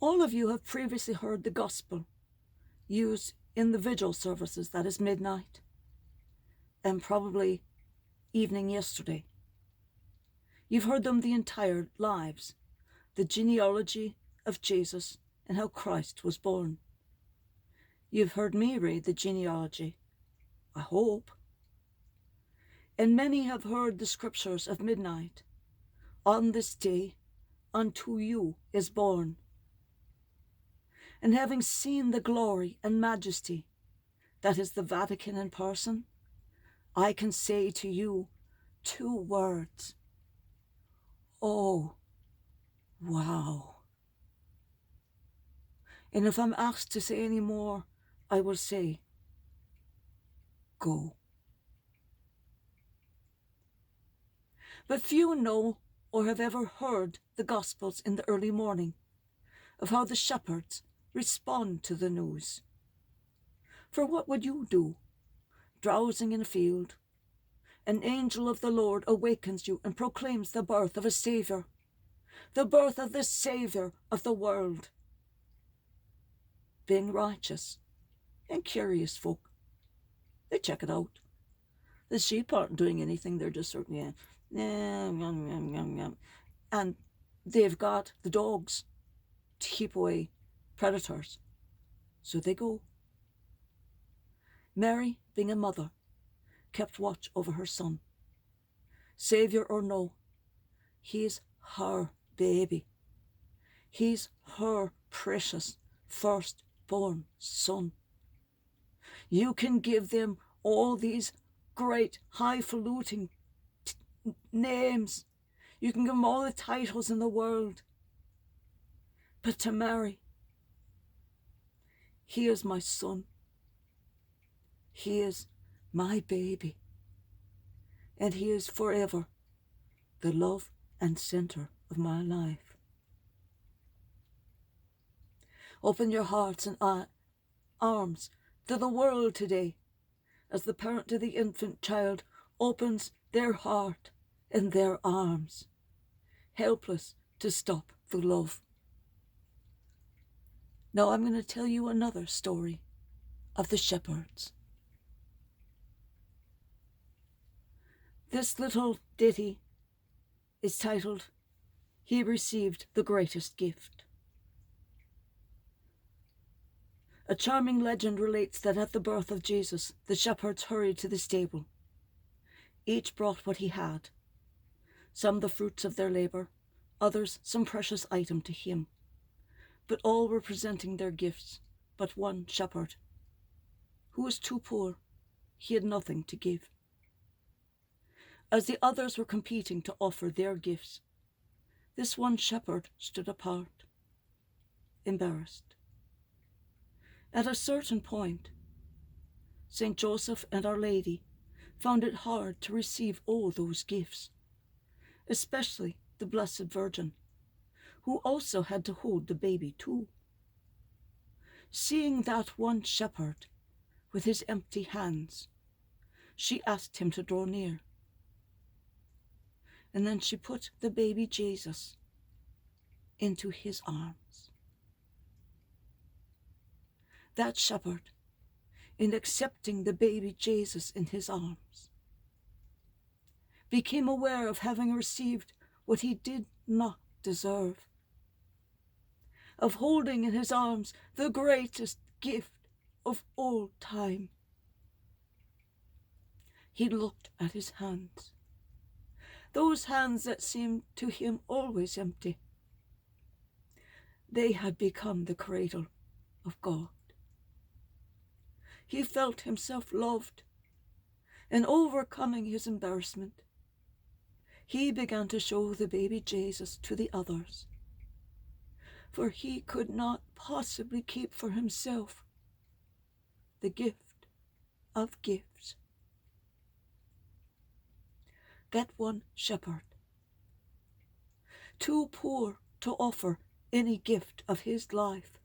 All of you have previously heard the gospel used in the vigil services, that is midnight, and probably evening yesterday. You've heard them the entire lives, the genealogy of Jesus and how Christ was born. You've heard me read the genealogy, I hope. And many have heard the scriptures of midnight. On this day, unto you is born. And having seen the glory and majesty that is the Vatican in person, I can say to you 2 words. Oh, wow. And if I'm asked to say any more, I will say, go. But few know or have ever heard the Gospels in the early morning of how the shepherds respond to the news. For what would you do, drowsing in a field? An angel of the Lord awakens you and proclaims the birth of a Saviour, the birth of the Saviour of the world. Being righteous and curious folk, they check it out. The sheep aren't doing anything, they're just sort of, yum, yum, yum, yum. And they've got the dogs to keep away predators. So they go. Mary, being a mother, kept watch over her son. Saviour or no, he's her baby. He's her precious firstborn son. You can give them all these great highfalutin names. You can give them all the titles in the world. But to Mary, he is my son. He is my baby. And he is forever the love and center of my life. Open your hearts and arms to the world today as the parent to the infant child opens their heart and their arms, helpless to stop the love. Now I'm going to tell you another story of the shepherds. This little ditty is titled, He Received the Greatest Gift. A charming legend relates that at the birth of Jesus, the shepherds hurried to the stable. Each brought what he had, some the fruits of their labour, others some precious item to him. But all were presenting their gifts, but one shepherd, who was too poor, he had nothing to give. As the others were competing to offer their gifts, this one shepherd stood apart, embarrassed. At a certain point, St. Joseph and Our Lady found it hard to receive all those gifts, especially the Blessed Virgin, who also had to hold the baby too. Seeing that one shepherd with his empty hands, she asked him to draw near. And then she put the baby Jesus into his arms. That shepherd, in accepting the baby Jesus in his arms, became aware of having received what he did not deserve, of holding in his arms the greatest gift of all time. He looked at his hands, those hands that seemed to him always empty. They had become the cradle of God. He felt himself loved, and overcoming his embarrassment, he began to show the baby Jesus to the others, for he could not possibly keep for himself the gift of gifts. That one shepherd, too poor to offer any gift of his life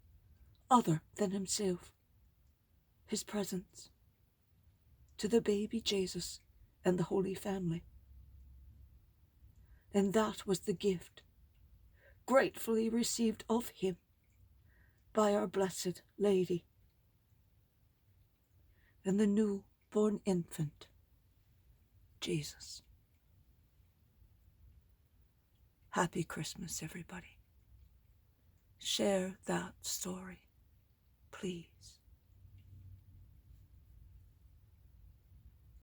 other than himself, his presence, to the baby Jesus and the Holy Family. And that was the gift gratefully received of him by our Blessed Lady, and the new-born infant, Jesus. Happy Christmas, everybody. Share that story, please.